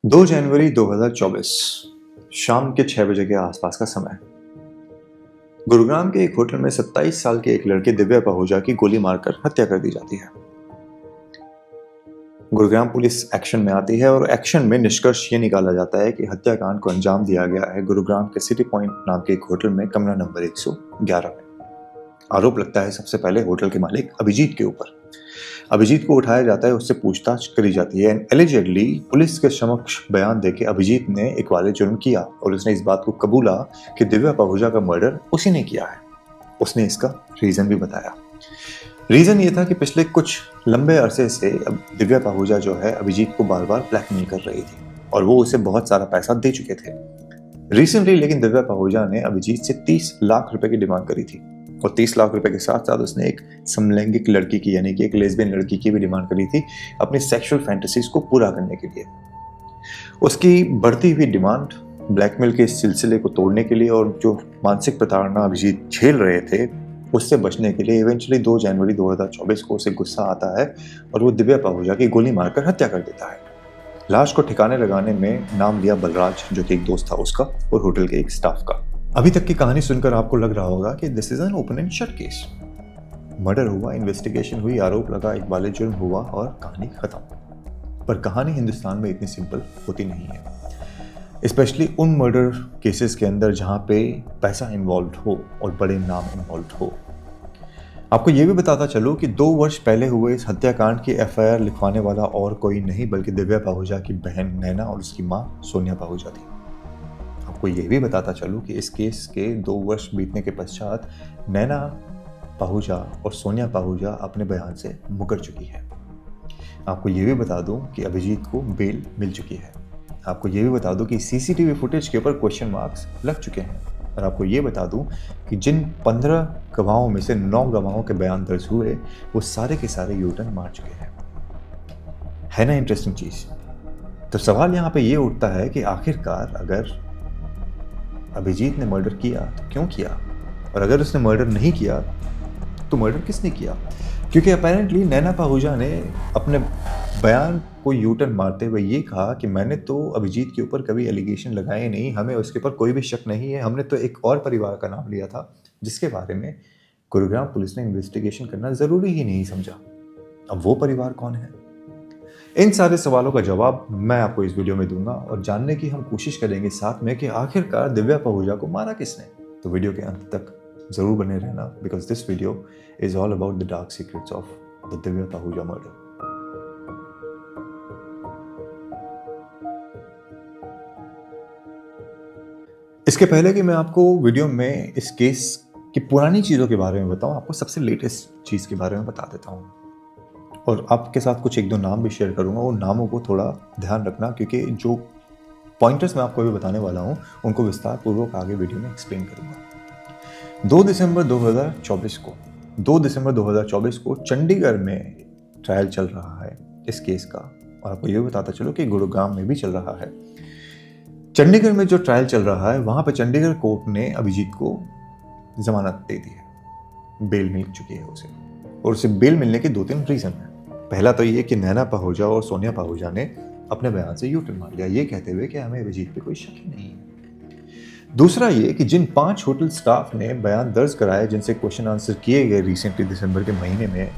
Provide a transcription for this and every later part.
2 जनवरी 2024 शाम के 6 बजे के आसपास का समय। गुरुग्राम के एक होटल में 27 साल के एक लड़के दिव्या पहूजा की गोली मारकर हत्या कर दी जाती है। गुरुग्राम पुलिस एक्शन में आती है और एक्शन में निष्कर्ष ये निकाला जाता है कि हत्याकांड को अंजाम दिया गया है गुरुग्राम के सिटी पॉइंट नाम के एक होटल में कमरा नंबर 111 में। आरोप लगता है सबसे पहले होटल के मालिक अभिजीत के ऊपर। अभिजीत को उठाया जाता है, उससे पूछताछ करी जाती है एंड एलिजेडली पुलिस के समक्ष बयान देके अभिजीत ने एक वाले जुर्म किया और उसने इस बात को कबूला कि दिव्या पहूजा का मर्डर उसी ने किया है। उसने इसका रीजन भी बताया। रीजन ये था कि पिछले कुछ लंबे अरसे से दिव्या पहूजा जो है अभिजीत को बार बार ब्लैकमेल कर रही थी और वो उसे बहुत सारा पैसा दे चुके थे रिसेंटली। लेकिन दिव्या पहूजा ने अभिजीत से 30 लाख रुपए की डिमांड करी थी और 30 लाख रुपए के साथ साथ उसने एक समलैंगिक लड़की की यानी कि एक लेस्बियन लड़की की भी डिमांड करी थी अपनी सेक्सुअल फैंटेसीज को पूरा करने के लिए। उसकी बढ़ती हुई डिमांड ब्लैकमेल के इस सिलसिले को तोड़ने के लिए और जो मानसिक प्रताड़ना अभिजीत झेल रहे थे उससे बचने के लिए इवेंचुअली 2 जनवरी 2024 को उसे गुस्सा आता है और वो दिव्या पहूजा की गोली मारकर हत्या कर देता है। लाश को ठिकाने लगाने में नाम लिया बलराज, जो कि एक दोस्त था उसका और होटल के एक स्टाफ का। अभी तक की कहानी सुनकर आपको लग रहा होगा कि this is an open and shut case. Murder हुआ, इन्वेस्टिगेशन हुई, आरोप लगा, एक वाले जुर्म हुआ और कहानी खत्म। पर कहानी हिंदुस्तान में इतनी सिंपल होती नहीं है, स्पेशली उन मर्डर केसेस के अंदर जहां पे पैसा इन्वॉल्व हो और बड़े नाम इन्वॉल्व हो। आपको ये भी बताता चलो कि 2 वर्ष पहले हुए इस हत्याकांड की FIR लिखवाने वाला और कोई नहीं बल्कि दिव्या पहूजा की बहन नैना और उसकी माँ सोनिया पहूजा थी। आपको ये भी बताता चलूं कि इस केस के 2 वर्ष बीतने के पश्चात नैना पहूजा और सोनिया पहूजा अपने बयान से मुकर चुकी है। आपको ये भी बता दूं कि अभिजीत को बेल मिल चुकी है। आपको ये भी बता दूं कि CCTV फुटेज के ऊपर क्वेश्चन मार्क्स लग चुके हैं और आपको ये बता दूं कि जिन 15 गवाहों में से 9 गवाहों के बयान दर्ज हुए वो सारे के सारे यूटर्न मार चुके हैं। है ना इंटरेस्टिंग चीज। तो सवाल यहाँ पे ये उठता है कि आखिरकार अगर अभिजीत ने मर्डर किया तो क्यों किया, और अगर उसने मर्डर नहीं किया तो मर्डर किसने किया? क्योंकि अपेरेंटली नैना पहूजा ने अपने बयान को यूटर्न मारते हुए ये कहा कि मैंने तो अभिजीत के ऊपर कभी एलिगेशन लगाए नहीं, हमें उसके ऊपर कोई भी शक नहीं है, हमने तो एक और परिवार का नाम लिया था जिसके बारे में गुरुग्राम पुलिस ने इन्वेस्टिगेशन करना जरूरी ही नहीं समझा। अब वो परिवार कौन है? इन सारे सवालों का जवाब मैं आपको इस वीडियो में दूंगा और जानने की हम कोशिश करेंगे साथ में कि आखिरकार दिव्या पहूजा को मारा किसने। तो वीडियो के अंत तक जरूर बने रहना because this video is all about the dark secrets of the Divya Pahuja murder. इसके पहले कि मैं आपको वीडियो में इस केस की पुरानी चीज़ों के बारे में बताऊं, आपको सबसे लेटेस्ट चीज़ के बारे में बता देता हूं और आपके साथ कुछ 1-2 नाम भी शेयर करूंगा। उन नामों को थोड़ा ध्यान रखना क्योंकि जो पॉइंटर्स मैं आपको अभी बताने वाला हूं उनको विस्तार पूर्वक आगे वीडियो में एक्सप्लेन करूंगा। 2 दिसंबर 2024 को चंडीगढ़ में ट्रायल चल रहा है इस केस का और आपको ये बताता चलो कि गुरुग्राम में भी चल रहा है। चंडीगढ़ में जो ट्रायल चल रहा है वहां पर चंडीगढ़ कोर्ट ने अभिजीत को जमानत दे दी है, बेल मिल चुकी है उसे और उसे बेल मिलने के 2-3 रीजन है। पहला तो ये कि नैना पहूजा और सोनिया पहूजा ने अपने बयान से यूटर्न मार लिया ये कहते हुए कि हमें अभिजीत पे कोई शक ही नहीं है। दूसरा ये कि जिन 5 होटल स्टाफ ने बयान दर्ज कराए जिनसे क्वेश्चन आंसर किए गए रिसेंटली दिसंबर के महीने में,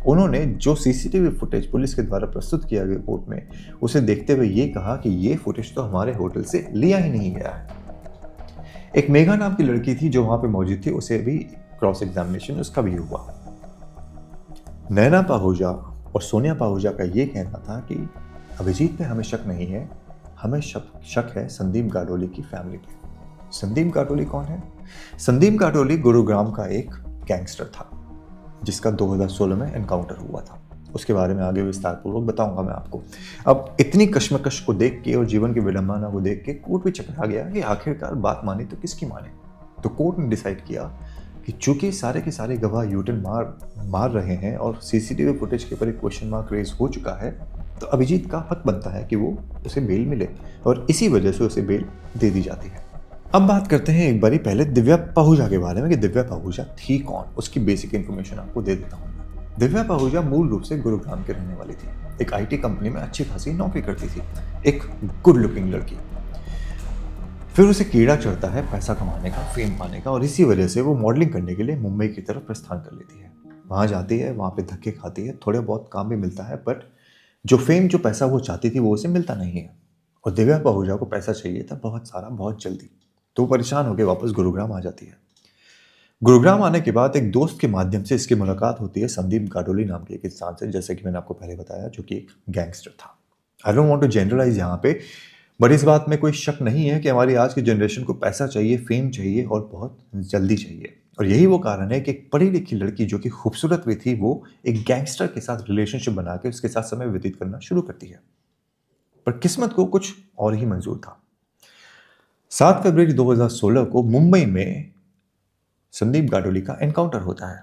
उन्होंने जो CCTV फुटेज पुलिस के द्वारा प्रस्तुत किया गया कोर्ट में उसे देखते हुए ये कहा कि ये फुटेज तो हमारे होटल से लिया ही नहीं गया है। एक मेघा नाम की लड़की थी जो वहां पे मौजूद थी, उसे भी क्रॉस एग्जामिनेशन उसका भी हुआ। नैना पहूजा और सोनिया पहूजा का ये कहना था कि अभिजीत पे हमें शक नहीं है, हमें शक है संदीप गाडोली की फैमिली पे। संदीप गाडोली कौन है? संदीप गाडोली गुरुग्राम का एक गैंगस्टर था जिसका 2016 में एनकाउंटर हुआ था। उसके बारे में आगे विस्तार पूर्वक बताऊंगा मैं आपको। अब इतनी कश्मकश को देख के और जीवन की विडंबना को देख के कोर्ट भी चकरा गया कि आखिरकार बात माने तो किसकी माने। तो कोर्ट ने डिसाइड किया कि चूंकि सारे के सारे गवाह यूटर्न मार रहे हैं और CCTV फुटेज के ऊपर एक क्वेश्चन मार्क रेज हो चुका है तो अभिजीत का हक बनता है कि वो उसे बेल मिले और इसी वजह से उसे बेल दे दी जाती है। अब बात करते हैं एक बारी पहले दिव्या पहूजा के बारे में कि दिव्या पहूजा थी कौन, उसकी बेसिक इन्फॉर्मेशन आपको दे देता हूँ। दिव्या पाहुजा मूल रूप से गुरुग्राम की रहने वाली थी। एक आईटी कंपनी में अच्छी खासी नौकरी करती थी। एक गुड लुकिंग लड़की। फिर उसे कीड़ा चढ़ता है पैसा कमाने का, फेम पाने का, और इसी वजह से वो मॉडलिंग करने के लिए मुंबई की तरफ प्रस्थान कर लेती है। वहां जाती है, वहां पे धक्के खाती है, थोड़े बहुत काम भी मिलता है, बट जो फेम, जो पैसा वो चाहती थी वो उसे मिलता नहीं है। और दिव्या पाहुजा को पैसा चाहिए था, बहुत सारा, बहुत जल्दी। तो वो परेशान होकर वापस गुरुग्राम आ जाती है। गुरुग्राम आने के बाद एक दोस्त के माध्यम से इसकी मुलाकात होती है संदीप गाडोली नाम के एक इंसान से, जैसे कि मैंने आपको पहले बताया, जो कि एक गैंगस्टर था। I don't want to generalise यहाँ पे, बट इस बात में कोई शक नहीं है कि हमारी आज की जनरेशन को पैसा चाहिए, फेम चाहिए, और बहुत जल्दी चाहिए। और यही वो कारण है कि एक पढ़ी लिखी लड़की जो कि खूबसूरत भी थी, वो एक गैंगस्टर के साथ रिलेशनशिप बना के उसके साथ समय व्यतीत करना शुरू करती है। पर किस्मत को कुछ और ही मंजूर था। 7 फरवरी 2016 को मुंबई में संदीप गाडोली का एनकाउंटर होता है।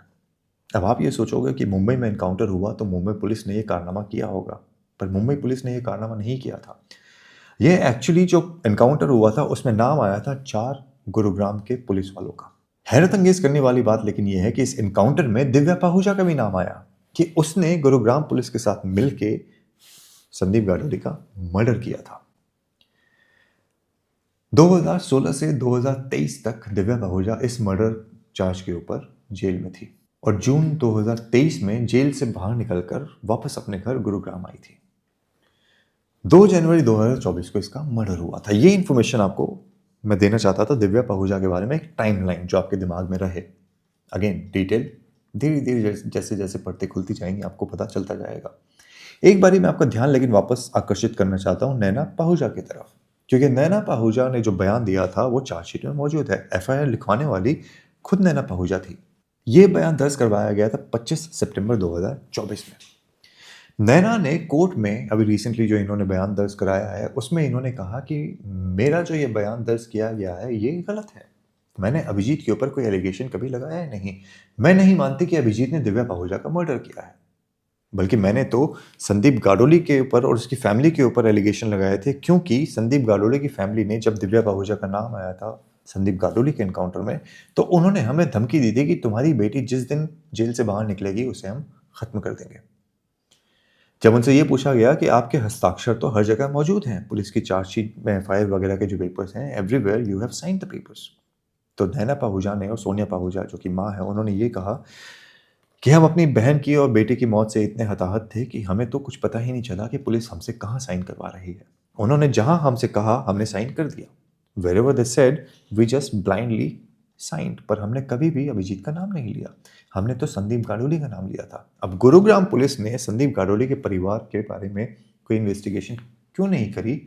अब आप ये सोचोगे कि मुंबई में एनकाउंटर हुआ तो मुंबई पुलिस ने ये कारनामा किया होगा, पर मुंबई पुलिस ने ये कारनामा नहीं किया था। ये एक्चुअली जो एनकाउंटर हुआ था उसमें नाम आया था 4 गुरुग्राम के पुलिस वालों का। हैरत अंगेज करने वाली बात लेकिन यह है कि इस एनकाउंटर में दिव्या पाहुजा का भी नाम आया कि उसने गुरुग्राम पुलिस के साथ मिलके संदीप गाडोली का मर्डर किया था। 2016 से 2023 तक दिव्या पाहुजा इस मर्डर चार्ज के ऊपर जेल में थी, और जून 2023 में जेल से बाहर निकलकर वापस अपने घर गुरुग्राम आई थी। 2 जनवरी 2024 को इसका मर्डर हुआ था। ये इन्फॉर्मेशन आपको मैं देना चाहता था दिव्या पाहुजा के बारे में, एक टाइमलाइन जो आपके दिमाग में रहे। अगेन डिटेल धीरे धीरे जैसे जैसे पढ़ते खुलती जाएंगी आपको पता चलता जाएगा। एक बारी मैं आपका ध्यान लेकिन वापस आकर्षित करना चाहता हूँ नैना पाहुजा की तरफ, क्योंकि नैना पाहुजा ने जो बयान दिया था वो चार्जशीट में मौजूद है। एफआईआर लिखवाने वाली खुद नैना पाहुजा थी। ये बयान दर्ज करवाया गया था 25 सितंबर 2024 में। नैना ने कोर्ट में अभी रिसेंटली जो इन्होंने बयान दर्ज कराया है उसमें इन्होंने कहा कि मेरा जो ये बयान दर्ज किया गया है ये गलत है। मैंने अभिजीत के ऊपर कोई एलिगेशन कभी लगाया है नहीं। मैं नहीं मानती कि अभिजीत ने दिव्या पाहुजा का मर्डर किया है, बल्कि मैंने तो संदीप गाडोली के ऊपर और उसकी फैमिली के ऊपर एलिगेशन लगाए थे, क्योंकि संदीप गाडोली की फैमिली ने, जब दिव्या पाहुजा का नाम आया था संदीप गाडोली के एनकाउंटर में, तो उन्होंने हमें धमकी दी थी कि तुम्हारी बेटी जिस दिन जेल से बाहर निकलेगी उसे हम खत्म कर देंगे। जब उनसे ये पूछा गया कि आपके हस्ताक्षर तो हर जगह मौजूद हैं, पुलिस की चार्जशीट में एफआईआर वगैरह के जो पेपर्स हैं, everywhere you have sign the papers, तो नैना पाहुजा ने और सोनिया पाहुजा जो कि माँ है, उन्होंने ये कहा कि हम अपनी बहन की और बेटे की मौत से इतने हताहत थे कि हमें तो कुछ पता ही नहीं चला कि पुलिस हमसे कहाँ साइन करवा रही है। उन्होंने जहां हमसे कहा हमने साइन कर दिया। Wherever they said, we just blindly signed, पर हमने कभी भी अभिजीत का नाम नहीं लिया। हमने तो संदीप गाडोली का नाम लिया था। अब गुरुग्राम पुलिस ने संदीप गाडोली के परिवार के बारे में कोई इन्वेस्टिगेशन क्यों नहीं करी,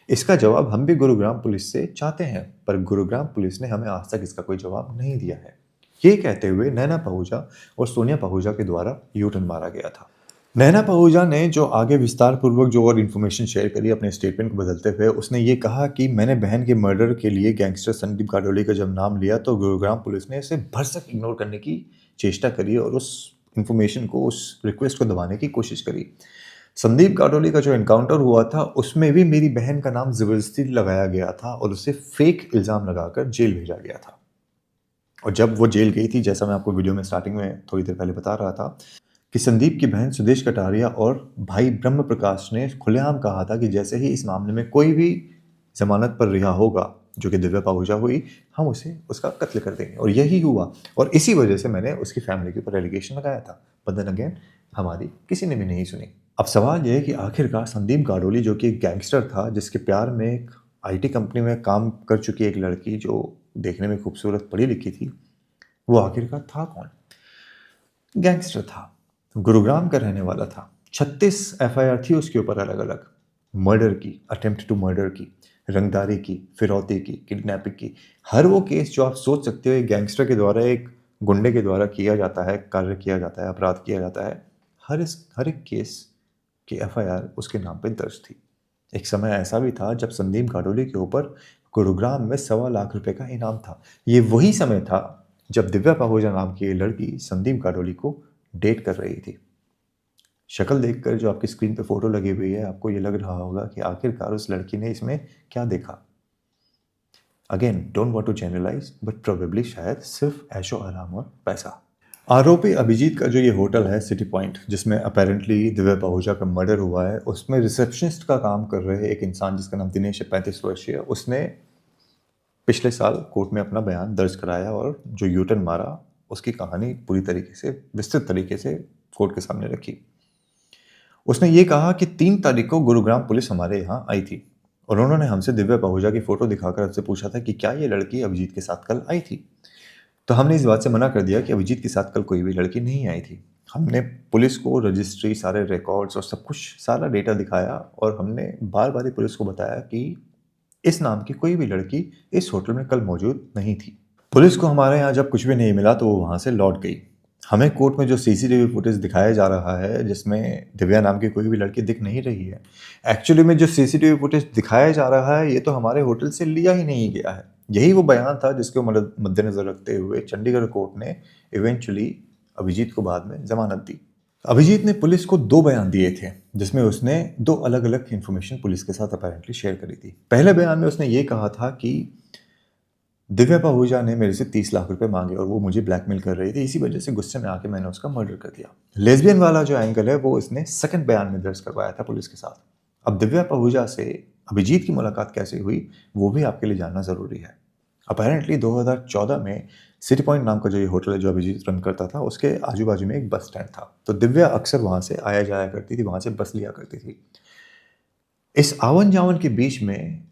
इसका जवाब हम भी गुरुग्राम पुलिस से चाहते हैं, पर गुरुग्राम पुलिस ने हमें आज तक इसका कोई जवाब नहीं दिया है। ये कहते हुए नैना पाहुजा और सोनिया पाहुजा के द्वारा यूटर्न मारा गया था। नैना पाहुजा ने जो आगे विस्तार पूर्वक जो और इन्फॉर्मेशन शेयर करी अपने स्टेटमेंट को बदलते हुए, उसने ये कहा कि मैंने बहन के मर्डर के लिए गैंगस्टर संदीप गाडोली का जब नाम लिया तो गुरुग्राम पुलिस ने इसे भरसक इग्नोर करने की चेष्टा करी और उस इन्फॉर्मेशन को, उस रिक्वेस्ट को दबाने की कोशिश करी। संदीप गाडोली का जो एनकाउंटर हुआ था उसमें भी मेरी बहन का नाम जबरदस्ती लगाया गया था और उसे फेक इल्ज़ाम लगाकर जेल भेजा गया था। और जब वो जेल गई थी, जैसा मैं आपको वीडियो में स्टार्टिंग में थोड़ी देर पहले बता रहा था, कि संदीप की बहन सुदेश कटारिया और भाई ब्रह्म प्रकाश ने खुलेआम कहा था कि जैसे ही इस मामले में कोई भी जमानत पर रिहा होगा, जो कि दिव्या पाहुजा हुई, हम उसे उसका कत्ल कर देंगे। और यही हुआ, और इसी वजह से मैंने उसकी फैमिली के ऊपर एलिगेशन लगाया था। बट देन अगेन हमारी किसी ने भी नहीं सुनी। अब सवाल यह है कि आखिरकार संदीप गाडोली, जो कि एक गैंगस्टर था, जिसके प्यार में एक आईटी कंपनी में काम कर चुकी एक लड़की जो देखने में खूबसूरत पढ़ी लिखी थी, वो आखिरकार था कौन? गैंगस्टर था, गुरुग्राम का रहने वाला था। 36 एफआईआर थी उसके ऊपर अलग अलग, मर्डर की, अटेम्प्ट टू मर्डर की, रंगदारी की, फिरौती की, किडनैपिंग की। हर वो केस जो आप सोच सकते हो एक गैंगस्टर के द्वारा, एक गुंडे के द्वारा किया जाता है, कार्य किया जाता है, अपराध किया जाता है, हर एक केस की एफआईआर उसके नाम पे दर्ज थी। एक समय ऐसा भी था जब संदीप गाडोली के ऊपर गुरुग्राम में 1.25 लाख रुपए का इनाम था। ये वही समय था जब दिव्या पाहुजा नाम की लड़की संदीप गाडोली को डेट कर रही थी। शक्ल देखकर जो आपकी स्क्रीन पे फोटो लगी हुई है, आपको ये लग रहा होगा कि आखिरकार उस लड़की ने इसमें क्या देखा। Again don't want to generalise, but probably शायद सिर्फ ऐशो आराम और पैसा। आरोपी अभिजीत का जो ये होटल है सिटी पॉइंट, जिसमें अपेरेंटली दिव्या पहूजा का मर्डर हुआ है, उसमें रिसेप्शनिस्ट का काम कर रहे एक इंसान जिसका नाम दिनेश है, 35 वर्षीय, उसने पिछले साल कोर्ट में अपना बयान दर्ज कराया और जो यूटर्न मारा उसकी कहानी पूरी तरीके से विस्तृत तरीके से कोर्ट के सामने रखी। उसने ये कहा कि 3 तारीख को गुरुग्राम पुलिस हमारे यहाँ आई थी और उन्होंने हमसे दिव्या पहूजा की फोटो दिखाकर हमसे पूछा था कि क्या ये लड़की अभिजीत के साथ कल आई थी। तो हमने इस बात से मना कर दिया कि अभिजीत के साथ कल कोई भी लड़की नहीं आई थी। हमने पुलिस को रजिस्ट्री, सारे रिकॉर्ड्स और सब कुछ, सारा डेटा दिखाया और हमने बार बार पुलिस को बताया कि इस नाम की कोई भी लड़की इस होटल में कल मौजूद नहीं थी। पुलिस को हमारे यहाँ जब कुछ भी नहीं मिला तो वो वहाँ से लौट गई। हमें कोर्ट में जो सीसीटीवी फुटेज दिखाया जा रहा है जिसमें दिव्या नाम की कोई भी लड़की दिख नहीं रही है, एक्चुअली में जो सीसीटीवी फुटेज दिखाया जा रहा है ये तो हमारे होटल से लिया ही नहीं गया है। यही वो बयान था जिसको मद्देनजर रखते हुए चंडीगढ़ कोर्ट ने इवेंचुअली अभिजीत को बाद में जमानत दी। अभिजीत ने पुलिस को 2 बयान दिए थे जिसमें उसने 2 अलग अलग इन्फॉर्मेशन पुलिस के साथ अपेरेंटली शेयर करी थी। पहले बयान में उसने ये कहा था कि दिव्या पहूजा ने मेरे से 30 लाख रुपए मांगे और वो मुझे ब्लैकमेल कर रही थी, इसी वजह से गुस्से में आके मैंने उसका मर्डर कर दिया। लेस्बियन वाला जो एंगल है वो इसने सेकंड बयान में दर्ज करवाया था पुलिस के साथ। अब दिव्या पहूजा से अभिजीत की मुलाकात कैसे हुई वो भी आपके लिए जानना जरूरी है। अपेरेंटली 2014 में सिटी पॉइंट नाम का जो ये होटल है जो अभिजीत रन करता था, उसके आजू बाजू में एक बस स्टैंड था, तो दिव्या अक्सर वहां से आया जाया करती थी, वहां से बस लिया करती थी। इस आवन जावन के बीच में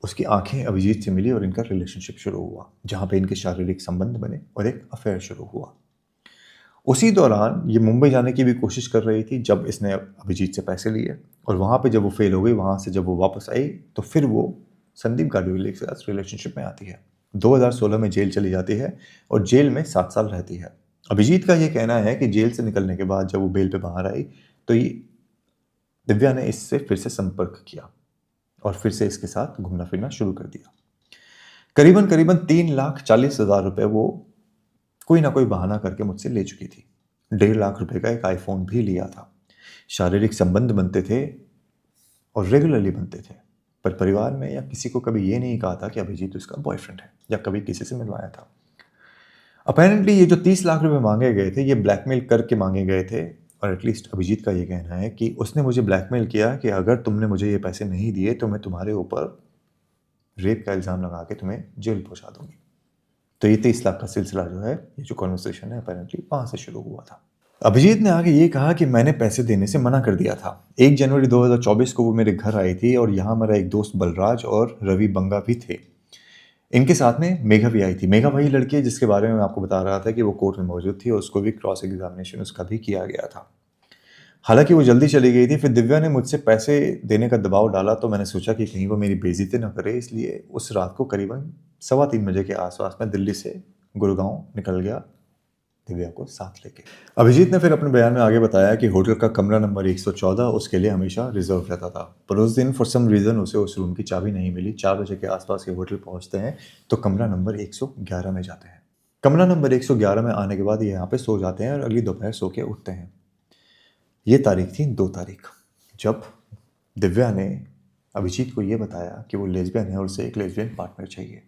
उसकी आंखें अभिजीत से मिली और इनका रिलेशनशिप शुरू हुआ, जहां पे इनके शारीरिक संबंध बने और एक अफेयर शुरू हुआ। उसी दौरान ये मुंबई जाने की भी कोशिश कर रही थी जब इसने अभिजीत से पैसे लिए, और वहां पे जब वो फेल हो गई, वहां से जब वो वापस आई तो फिर वो संदीप गाडुले के साथ रिलेशनशिप में आती है। 2016 में जेल चली जाती है और जेल में 7 साल रहती है। अभिजीत का ये कहना है कि जेल से निकलने के बाद जब वो बेल पे बाहर आई तो ये दिव्या ने इससे फिर से संपर्क किया और फिर से इसके साथ घूमना फिरना शुरू कर दिया। करीबन करीबन 3,40,000 रुपए वो कोई ना कोई बहाना करके मुझसे ले चुकी थी। 1.5 लाख रुपए का एक आईफोन भी लिया था। शारीरिक संबंध बनते थे और रेगुलरली बनते थे, पर परिवार में या किसी को कभी ये नहीं कहा था कि अभिजीत उसका बॉयफ्रेंड है या कभी किसी से मिलवाया था। अपेरेंटली ये जो 30 लाख रुपए मांगे गए थे ये ब्लैकमेल करके मांगे गए थे, और एटलीस्ट अभिजीत का ये कहना है कि उसने मुझे ब्लैकमेल किया कि अगर तुमने मुझे ये पैसे नहीं दिए तो मैं तुम्हारे ऊपर रेप का इल्ज़ाम लगा के तुम्हें जेल पहुंचा दूंगी। तो ये 30 लाख का सिलसिला जो है, ये जो कॉन्वर्सेशन है, अपेरेंटली वहां से शुरू हुआ था। अभिजीत ने आगे ये कहा कि मैंने पैसे देने से मना कर दिया था। 1 जनवरी 2024 को वो मेरे घर आई थी और यहाँ मेरा एक दोस्त बलराज और रवि बंगा भी थे। इनके साथ में मेघा भी आई थी। मेघा वही लड़की है जिसके बारे में मैं आपको बता रहा था कि वो कोर्ट में मौजूद थी और उसको भी क्रॉस एग्जामिनेशन उसका भी किया गया था। हालांकि वो जल्दी चली गई थी। फिर दिव्या ने मुझसे पैसे देने का दबाव डाला तो मैंने सोचा कि कहीं वो मेरी बेइज्जती न करे, इसलिए उस रात को करीबन 3:15 बजे के आसपास में दिल्ली से गुड़गांव निकल गया दिव्या को साथ लेके। अभिजीत ने फिर अपने बयान में आगे बताया कि होटल का कमरा नंबर 114 उसके लिए हमेशा रिजर्व रहता था, पर उस दिन फॉर सम रीज़न उसे उस रूम की चाबी नहीं मिली। 4 बजे के आसपास ये होटल पहुंचते हैं तो कमरा नंबर 111 में जाते हैं। कमरा नंबर 111 में आने के बाद ये यहाँ पे सो जाते हैं और अगली दोपहर सो के उठते हैं। ये तारीख थी 2 तारीख, जब दिव्या ने अभिजीत को ये बताया कि वो लेस्बियन है और उसे एक लेस्बियन पार्टनर चाहिए।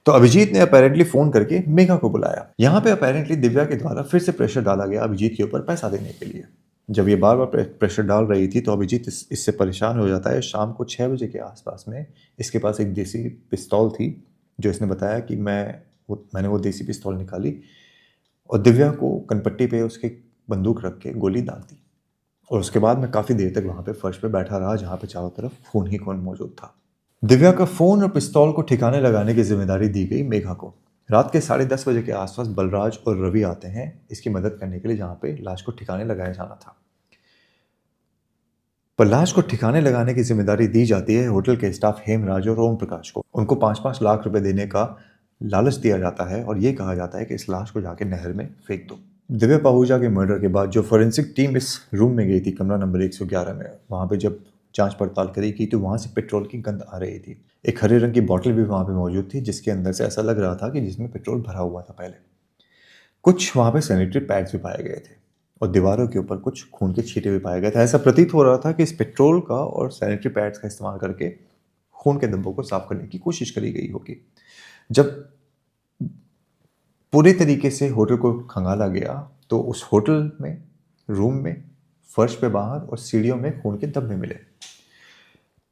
तो अभिजीत ने अपेरेंटली फोन करके मेघा को बुलाया। यहाँ पे अपेरेंटली दिव्या के द्वारा फिर से प्रेशर डाला गया अभिजीत के ऊपर पैसा देने के लिए। जब ये बार बार प्रेशर डाल रही थी तो अभिजीत इससे परेशान हो जाता है। शाम को 6 बजे के आसपास में इसके पास एक देसी पिस्तौल थी, जो इसने बताया कि मैंने वो देसी पिस्तौल निकाली और दिव्या को कनपट्टी पे उसके बंदूक रख के गोली दाग दी, और उसके बाद मैं काफ़ी देर तक वहाँ पे फर्श पे बैठा रहा जहाँ पे चारों तरफ खून ही खून मौजूद था। दिव्या का फोन और पिस्तौल को ठिकाने लगाने की जिम्मेदारी दी गई मेघा को। रात के 10:30 बजे के आसपास बलराज और रवि आते हैं इसकी मदद करने के लिए, जहाँ पे लाश को ठिकाने लगाया जाना था। पर लाश को ठिकाने लगाने की जिम्मेदारी दी जाती है होटल के स्टाफ हेमराज और ओम प्रकाश को। उनको 5-5 लाख रुपए देने का लालच दिया जाता है और ये कहा जाता है कि इस लाश को जाके नहर में फेंक दो। दिव्या पहूजा के मर्डर के बाद जो फॉरेंसिक टीम इस रूम में गई थी कमरा नंबर 111 में, वहाँ पे जब जांच पड़ताल करी की तो वहाँ से पेट्रोल की गंध आ रही थी। एक हरे रंग की बोतल भी वहाँ पे मौजूद थी जिसके अंदर से ऐसा लग रहा था कि जिसमें पेट्रोल भरा हुआ था पहले। कुछ वहाँ पे सैनिटरी पैड्स भी पाए गए थे और दीवारों के ऊपर कुछ खून के छींटे भी पाए गए थे। ऐसा प्रतीत हो रहा था कि इस पेट्रोल का और सैनिटरी पैड्स का इस्तेमाल करके खून के धब्बों को साफ करने की कोशिश करी गई होगी। जब पूरे तरीके से होटल को खंगाला गया तो उस होटल में रूम में फर्श पे बाहर और सीढ़ियों में खून के धब्बे मिले।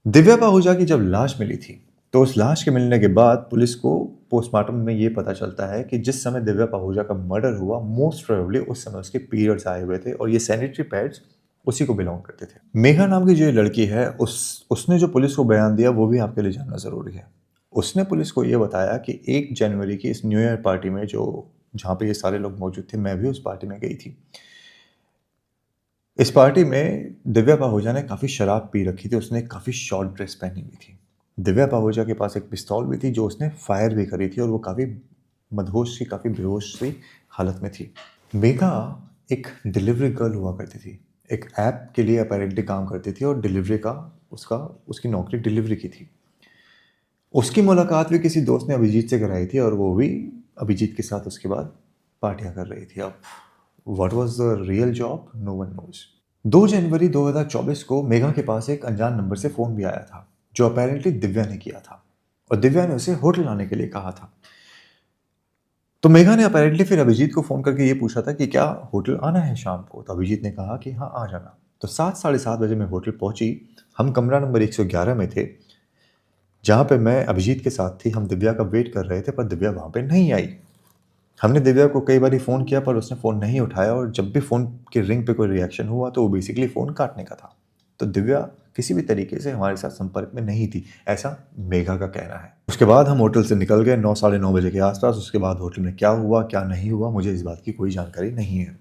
दिव्या पाहुजा की जब लाश मिली थी तो उस लाश के मिलने के बाद पुलिस को पोस्टमार्टम में ये पता चलता है कि जिस समय दिव्या पाहुजा का मर्डर हुआ मोस्ट प्रोबेबली उस समय उसके पीरियड्स आए हुए थे और ये सैनिटरी पैड्स उसी को बिलोंग करते थे। मेघा नाम की जो ये लड़की है उसने जो पुलिस को बयान दिया वो भी आपके लिए जानना ज़रूरी है। उसने पुलिस को ये बताया कि 1 जनवरी की इस न्यू ईयर पार्टी में जो जहाँ पे ये सारे लोग मौजूद थे, मैं भी उस पार्टी में गई थी। इस पार्टी में दिव्या पाहुजा ने काफ़ी शराब पी रखी थी, उसने काफ़ी शॉर्ट ड्रेस पहनी हुई थी। दिव्या पाहुजा के पास एक पिस्तौल भी थी जो उसने फायर भी करी थी और वो काफ़ी मदहोश सी, काफ़ी बेहोश सी हालत में थी। मेघा एक डिलीवरी गर्ल हुआ करती थी, एक ऐप के लिए अपैरेंटली काम करती थी और डिलीवरी का उसकी नौकरी डिलीवरी की थी। उसकी मुलाकात भी किसी दोस्त ने अभिजीत से कराई थी और वो भी अभिजीत के साथ उसके बाद पार्टियां कर रही थी। अब what was the real job, no one knows. 2 जनवरी 2024 को मेघा के पास एक अनजान नंबर से फ़ोन भी आया था जो अपैरेंटली दिव्या ने किया था और दिव्या ने उसे होटल आने के लिए कहा था। तो मेघा ने अपैरेंटली फिर अभिजीत को फ़ोन करके ये पूछा था कि क्या होटल आना है शाम को। तो अभिजीत ने कहा कि हाँ, आ जाना। तो 7 साढ़े 7 बजे मैं होटल पहुंची। हम कमरा नंबर 111 में थे जहाँ पे मैं अभिजीत के साथ थी। हम दिव्या का वेट कर रहे थे पर दिव्या वहाँ पे नहीं आई। हमने दिव्या को कई बार फ़ोन किया पर उसने फ़ोन नहीं उठाया और जब भी फ़ोन के रिंग पे कोई रिएक्शन हुआ तो वो बेसिकली फ़ोन काटने का था। तो दिव्या किसी भी तरीके से हमारे साथ संपर्क में नहीं थी, ऐसा मेघा का कहना है। उसके बाद हम होटल से निकल गए 9 साढ़े 9 बजे के आसपास। उसके बाद होटल में क्या हुआ क्या नहीं हुआ मुझे इस बात की कोई जानकारी नहीं है।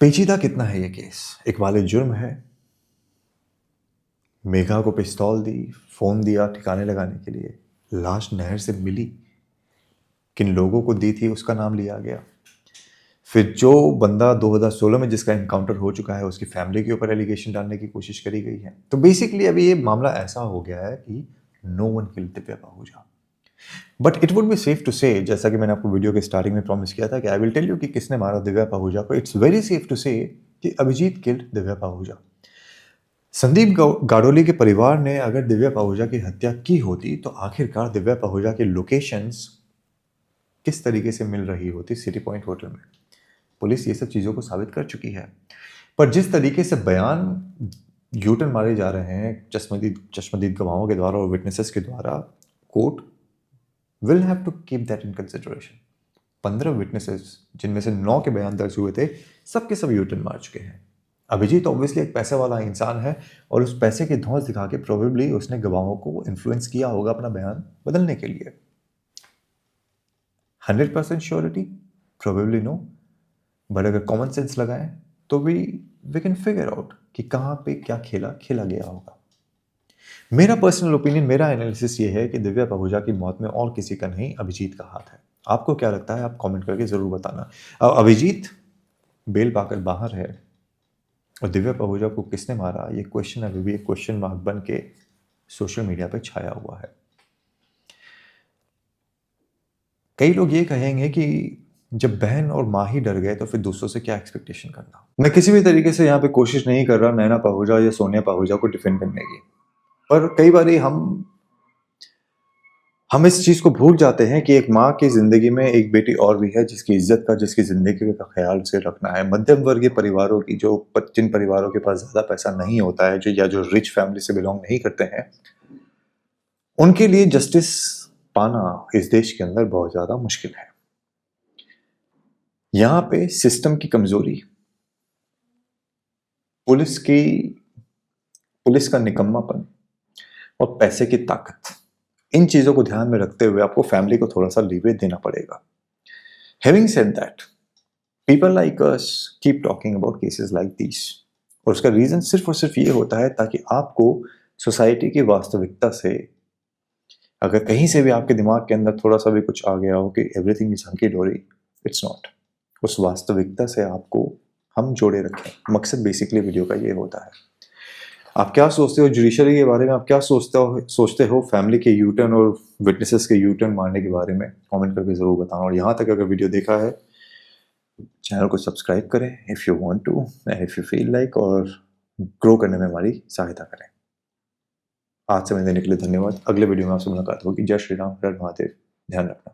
पेचीदा कितना है ये केस, एक वाले जुर्म है। मेघा को पिस्तौल दी, फ़ोन दिया ठिकाने लगाने के लिए, लाश नहर से मिली, किन लोगों को दी थी उसका नाम लिया गया। फिर जो बंदा 2016 में जिसका एनकाउंटर हो चुका है उसकी फैमिली के ऊपर एलिगेशन डालने की कोशिश करी गई है। तो बेसिकली अभी ये मामला ऐसा हो गया है कि no one killed Divya Pahuja. But it would be safe to say, जैसा कि मैंने आपको वीडियो के स्टार्टिंग में प्रॉमिस किया था कि आई विल टेल यू कि किसने मारा दिव्या पाहुजा को, इट्स वेरी सेफ टू से कि अभिजीत किल्ड दिव्या पाहुजा। संदीप गाडोली के परिवार ने अगर दिव्या पाहुजा की हत्या की होती तो आखिरकार दिव्या पाहुजा के लोकेशंस किस तरीके से मिल रही होती सिटी पॉइंट होटल में। पुलिस ये सब चीज़ों को साबित कर चुकी है। पर जिस तरीके से बयान यूटर्न मारे जा रहे हैं चश्मदीद गवाहों के द्वारा और विटनेसेस के द्वारा, court will have to keep that in consideration. 15 witnesses जिनमें से 9 के बयान दर्ज हुए थे, सबके सब यूटर्न मार चुके हैं। अभिजीत ऑब्वियसली एक पैसे वाला इंसान है और उस पैसे की धौंस दिखा के प्रोबेबली उसने गवाहों को इन्फ्लुएंस किया होगा अपना बयान बदलने के लिए। 100% श्योरिटी प्रोबेबली नो, बट अगर कॉमन सेंस लगाएं तो वी कैन फिगर आउट कि कहाँ पे क्या खेला गया होगा। मेरा पर्सनल ओपिनियन, मेरा एनालिसिस ये है कि दिव्या पाहुजा की मौत में और किसी का नहीं, अभिजीत का हाथ है। आपको क्या लगता है आप कमेंट करके ज़रूर बताना। अभिजीत बेल पाकर बाहर है और दिव्या पाहुजा को किसने मारा ये क्वेश्चन अभी भी एक क्वेश्चन मार्क बन के सोशल मीडिया पे छाया हुआ है। कई लोग ये कहेंगे कि जब बहन और माँ ही डर गए तो फिर दूसरों से क्या एक्सपेक्टेशन करना। मैं किसी भी तरीके से यहाँ पे कोशिश नहीं कर रहा नैना पाहुजा या सोनिया पाहुजा को डिफेंड करने की, पर कई बार हम इस चीज को भूल जाते हैं कि एक माँ की जिंदगी में एक बेटी और भी है जिसकी इज्जत का, जिसकी जिंदगी का ख्याल से रखना है। मध्यम वर्गीय परिवारों की जिन परिवारों के पास ज्यादा पैसा नहीं होता है, जो रिच फैमिली से बिलोंग नहीं करते हैं, उनके लिए जस्टिस पाना इस देश के अंदर बहुत ज्यादा मुश्किल है। यहां पे सिस्टम की कमजोरी, पुलिस का निकम्मापन और पैसे की ताकत, इन चीजों को ध्यान में रखते हुए आपको फैमिली को थोड़ा सा लीवे देना पड़ेगा। Having said that, people like us keep talking about cases like this, और उसका रीजन सिर्फ और सिर्फ ये होता है ताकि आपको सोसाइटी की वास्तविकता से, अगर कहीं से भी आपके दिमाग के अंदर थोड़ा सा भी कुछ आ गया हो कि एवरीथिंग इज हंकी डोरी, इट्स नॉट, उस वास्तविकता से आपको हम जोड़े रखें। मकसद बेसिकली वीडियो का ये होता है। आप क्या सोचते हो जुडिशरी के बारे में, आप क्या सोचते हो फैमिली के यूटर्न और विटनेसेस के यूटर्न मारने के बारे में, कमेंट करके ज़रूर बताना। और यहाँ तक अगर वीडियो देखा है, चैनल को सब्सक्राइब करें if you want to and if you feel like, और ग्रो करने में हमारी सहायता करें। आज समय देने के लिए धन्यवाद। अगले वीडियो में आपसे मुलाकात होगी। जय श्री राम, हर हर महादेव। ध्यान रखना।